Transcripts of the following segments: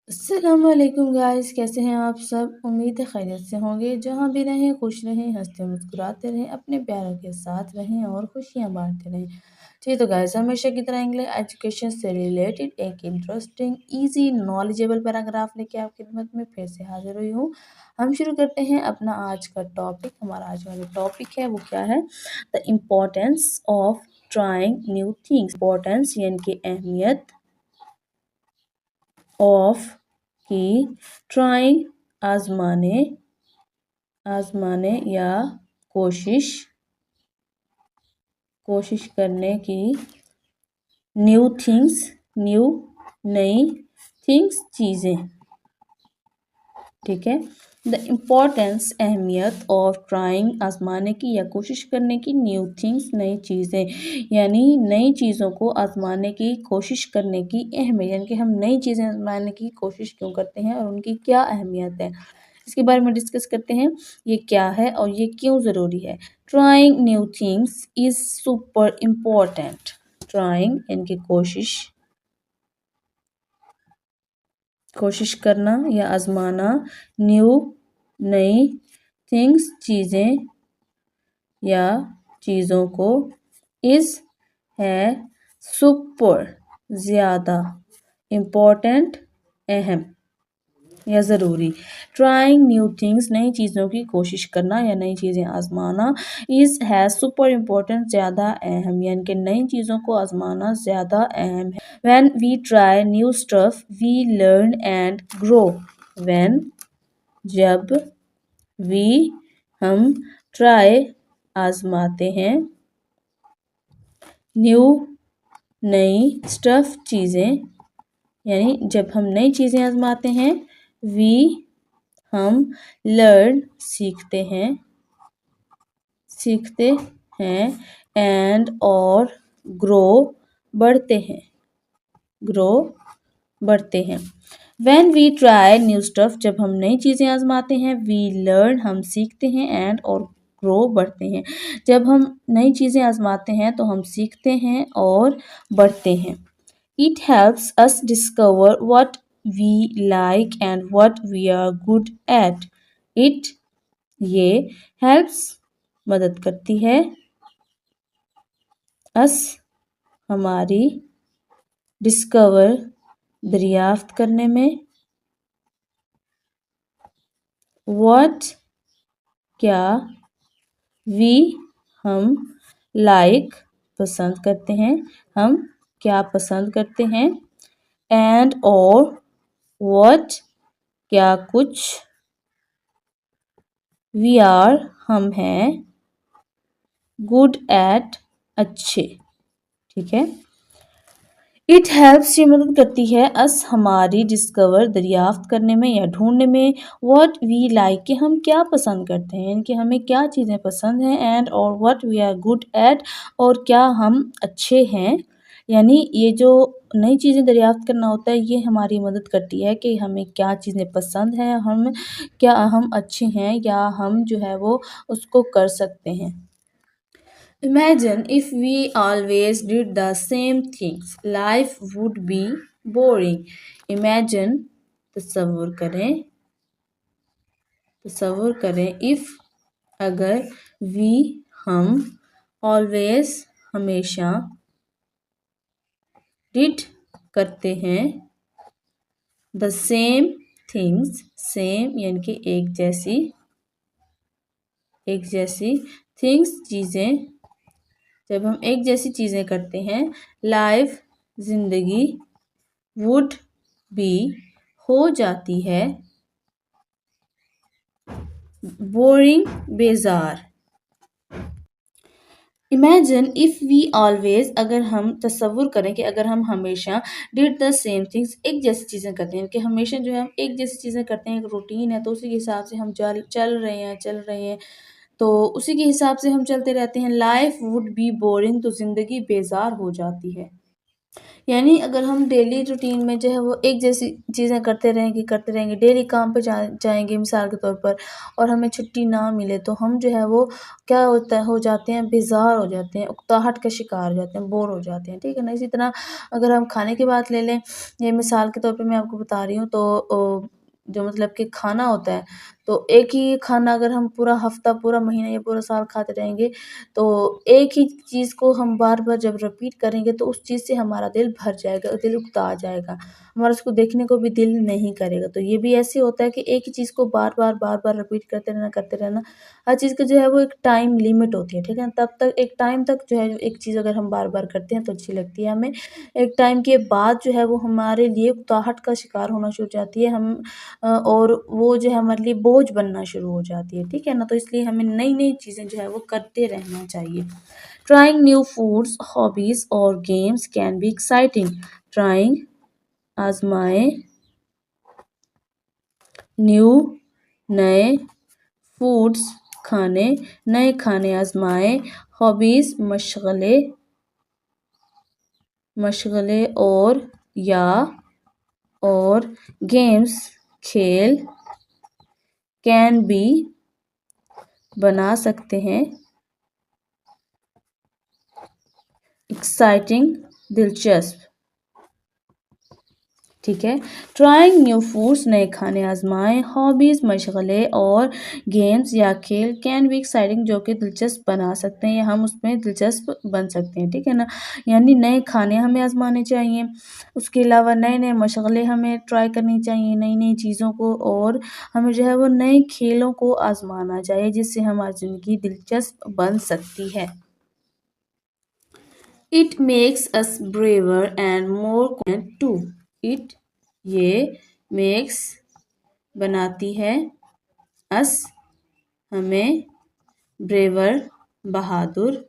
अस्सलामुअलैकुम गाइस, कैसे हैं आप सब। उम्मीद है खैरियत से होंगे। जहाँ भी रहें खुश रहें, हंसते मुस्कुराते रहें, अपने प्यारों के साथ रहें और खुशियाँ बांटते रहें। ठीक तो गाइस, हमेशा की तरह इंग्लिश एजुकेशन से रिलेटेड एक इंटरेस्टिंग इजी नॉलेजेबल पैराग्राफ लेके आपकी खिदमत में फिर से हाजिर हुई हूँ। हम शुरू करते हैं अपना आज का टॉपिक। हमारा आज का जो टॉपिक है वो क्या है, the importance of trying new things. Importance यानी कि अहमियत ऑफ की ट्राइंग आजमाने आजमाने या कोशिश कोशिश करने की न्यू थिंग्स न्यू नई थिंग्स चीज़ें। ठीक है। द इम्पोर्टेंस अहमियत ऑफ ट्राइंग आजमाने की या कोशिश करने की न्यू थिंग्स नई चीज़ें, यानी नई चीज़ों को आजमाने की कोशिश करने की अहमियत, यानी कि हम नई चीज़ें आजमाने की कोशिश क्यों करते हैं और उनकी क्या अहमियत है, इसके बारे में डिस्कस करते हैं। ये क्या है और ये क्यों ज़रूरी है। Trying new things is super important. Trying यानी कि कोशिश करना या आजमाना, न्यू नई थिंग्स चीज़ें या चीज़ों को, इस है सुपर ज़्यादा, इम्पोर्टेंट अहम या ज़रूरी। ट्राइंग न्यू थिंग्स नई चीज़ों की कोशिश करना या नई चीज़ें आजमाना, इस है सुपर इम्पोर्टेंट ज़्यादा अहम, यानी कि नई चीज़ों को आजमाना ज़्यादा अहम है। When we try new stuff, we learn and grow. When जब we हम try आजमाते हैं, न्यू नई स्टफ चीज़ें, यानी जब हम नई चीज़ें आजमाते हैं, वी हम लर्न सीखते हैं एंड और ग्रो बढ़ते हैं। When we try new stuff, जब हम नई चीज़ें आजमाते हैं, we learn हम सीखते हैं एंड और ग्रो बढ़ते हैं। जब हम नई चीज़ें आजमाते हैं तो हम सीखते हैं और बढ़ते हैं। It helps us discover what we like and what we are good at. It ये helps मदद करती है, us हमारी, डिस्कवर दरियाफ्त करने में, what क्या, we हम, like पसंद करते हैं, हम क्या पसंद करते हैं, and और what क्या कुछ, we are हम हैं, good at अच्छे। ठीक है। इट हेल्प्स ये मदद करती है, अस हमारी, डिस्कवर दरियाफ्त करने में या ढूंढने में, व्हाट वी लाइक कि हम क्या पसंद करते हैं, यानी कि हमें क्या चीज़ें पसंद हैं, एंड और what we are good at और क्या हम अच्छे हैं। यानी ये जो नई चीज़ें दरियाफ्त करना होता है, ये हमारी मदद करती है कि हमें क्या चीज़ें पसंद हैं, हम क्या हम अच्छे हैं या हम जो है वो उसको कर सकते हैं। Imagine if we always did the same things, life would be boring. Imagine तसव्वुर करें if अगर we हम always हमेशा did करते हैं the same things same यानी कि एक जैसी things चीज़ें, जब हम एक जैसी चीज़ें करते हैं, लाइफ जिंदगी, वुड बी हो जाती है, बोरिंग बेजार। इमेजिन इफ़ वी ऑलवेज अगर हम तसव्वुर करें कि अगर हम हमेशा डिड द सेम थिंग्स एक जैसी चीज़ें करते हैं कि हमेशा जो है हम एक जैसी चीज़ें करते हैं, एक रूटीन है तो उसी के हिसाब से हम चल रहे हैं तो उसी के हिसाब से हम चलते रहते हैं। लाइफ वुड बी बोरिंग तो ज़िंदगी बेजार हो जाती है। यानी अगर हम डेली रूटीन में जो है वो एक जैसी चीज़ें करते रहेंगे, डेली काम पे जाएँगे मिसाल के तौर पर, और हमें छुट्टी ना मिले तो हम जो है वो क्या होता है हो जाते हैं, बेज़ार हो जाते हैं, उकताहट का शिकार हो जाते हैं, बोर हो जाते हैं, ठीक है ना? इसी तरह अगर हम खाने की बात ले लें, ये मिसाल के तौर पे मैं आपको बता रही हूँ, तो जो मतलब कि खाना होता है, तो एक ही खाना अगर हम पूरा हफ़्ता, पूरा महीना या पूरा साल खाते रहेंगे, तो एक ही चीज़ को हम बार-बार जब रिपीट करेंगे तो उस चीज़ से हमारा दिल भर जाएगा, दिल उकता जाएगा। हमारा उसको देखने को भी दिल नहीं करेगा। तो ये भी ऐसे होता है कि एक ही चीज़ को बार-बार, बार-बार रिपीट करते रहना। हर चीज़ का जो है वो एक टाइम लिमिट होती है, ठीक है? तब तक एक टाइम तक जो है एक चीज़ अगर हम बार-बार करते हैं तो अच्छी लगती है हमें। एक टाइम के बाद जो है वो हमारे लिए उकताहट का शिकार होना शुरू हो जाती है। और वो जो है हमारे लिए बोझ बनना शुरू हो जाती है, ठीक है ना? तो इसलिए हमें नई-नई चीज़ें जो है वो करते रहना चाहिए। Trying new foods, hobbies और games can be exciting. Trying आज़माएँ न्यू नए फूड्स खाने नए खाने आज़माएँ, हॉबीज़ मशगले और गेम्स खेल कैन बी बना सकते हैं एक्साइटिंग दिलचस्प, ठीक है? ट्राइंग न्यू फूड्स नए खाने आज़माएँ, हॉबीज़ मशगले और गेम्स या खेल कैन बी एक्साइटिंग जो कि दिलचस्प बना सकते हैं या हम उसमें दिलचस्प बन सकते हैं, ठीक है ना? यानी नए खाने हमें आज़माने चाहिए, उसके अलावा नए-नए मशगले हमें ट्राई करनी चाहिए, नई-नई चीज़ों को, और हमें जो है वो नए खेलों को आज़माना चाहिए जिससे हमारी ज़िंदगी दिलचस्प बन सकती है। It makes us braver and more confident too. It ये makes बनाती है us हमें braver बहादुर,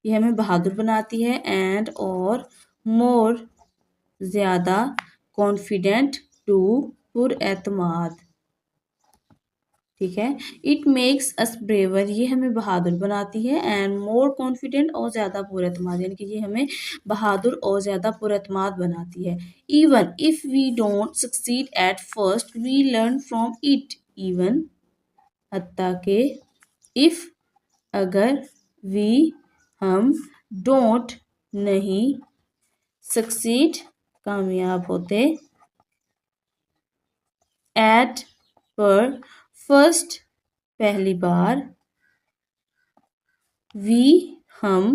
ये हमें बहादुर बनाती है, and और more ज़्यादा confident to पुरएतमाद, ठीक है? इट मेक्स अस ब्रेवर ये हमें बहादुर बनाती है, एंड मोर कॉन्फिडेंट और ज़्यादा पुरएतमाद, यानी कि ये हमें बहादुर और ज़्यादा पुरएतमाद बनाती है। Even if we don't succeed at first we learn from it. Even हत्ता के इफ़ अगर वी हम डोंट नहीं सक्सीड कामयाब होते एट पर फर्स्ट पहली बार वी हम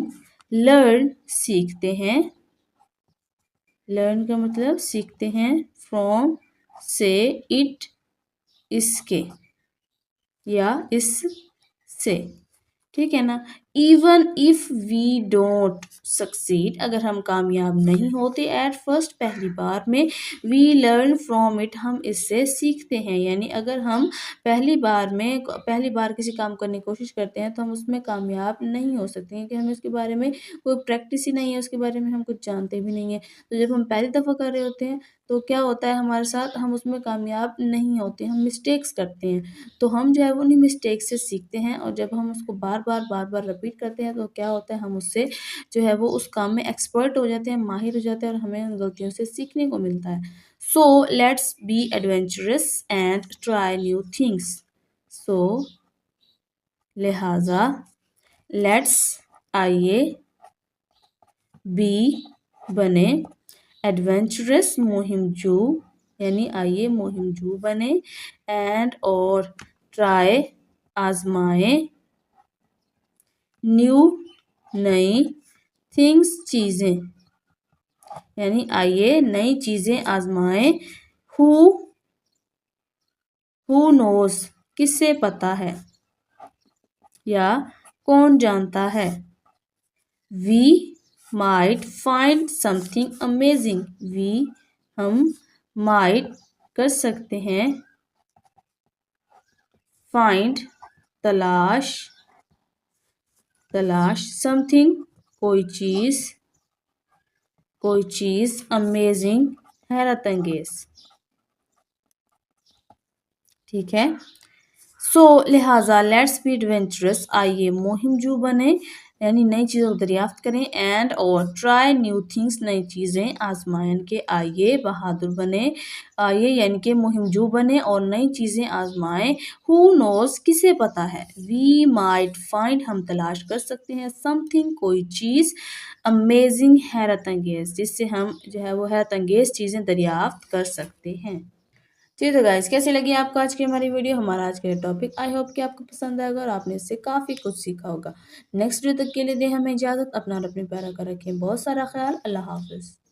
लर्न सीखते हैं, लर्न का मतलब सीखते हैं, फ्रॉम से इट इसके या इस से, ठीक है ना? Even if we don't succeed अगर हम कामयाब नहीं होते एट फर्स्ट पहली बार में, वी लर्न फ्रॉम इट हम इससे सीखते हैं। यानी अगर हम पहली बार किसी काम करने की कोशिश करते हैं तो हम उसमें कामयाब नहीं हो सकते क्योंकि हमें उसके बारे में कोई प्रैक्टिस ही नहीं है, उसके बारे में हम कुछ जानते भी नहीं है। तो जब हम पहली दफ़ा कर रहे होते हैं तो क्या होता है हमारे साथ, हम उसमें कामयाब नहीं होते, हम मिस्टेक्स करते हैं। तो हम जो है वो उन्हीं मिस्टेक से सीखते हैं, और जब हम उसको बार-बार रिपीट करते हैं तो क्या होता है, हम उससे जो है वो उस काम में एक्सपर्ट हो जाते हैं, माहिर हो जाते हैं, और हमें उन गलतियों से सीखने को मिलता है। So let's be adventurous and try new things. So लिहाजा लेट्स आइए बी बने एडवेंचरस मुहिमजू, यानी आइए मुहिमजू बने, एंड और ट्राई आजमाएं न्यू नई थिंग्स चीज़ें, यानी आइए नई चीज़ें आजमाएं। हु नोज किससे पता है या कौन जानता है। We might find something amazing, we हम माइट कर सकते हैं, फाइंड तलाश समथिंग कोई चीज़ अमेजिंग हैरत अंगेज, ठीक है। सो लिहाजा लेट्स बी एडवेंचरस आइए मुहिमजू बने, यानी नई चीज़ों को दरियाफ्त करें। एंड और ट्राई न्यू थिंग्स, नई चीज़ें आजमाएं, यानी कि आइए बहादुर बने, आइए यानी कि मुहिमजू बने और नई चीज़ें आजमाएं। हु नोज, किसे पता है। वी माइट फाइंड, हम तलाश कर सकते हैं। समथिंग, कोई चीज़। अमेजिंग, हैरत अंगेज, जिससे हम जो है वो हैरत अंगेज चीज़ें दरियाफ्त कर सकते हैं। जी तो गाइस, कैसी लगी आपको आज की हमारी वीडियो, हमारा आज का टॉपिक। आई होप कि आपको पसंद आएगा और आपने इससे काफ़ी कुछ सीखा होगा। नेक्स्ट वीडियो तक के लिए दें हमें इजाज़त। अपना और अपने प्यारा का रखें बहुत सारा ख्याल। अल्लाह हाफ़िज़।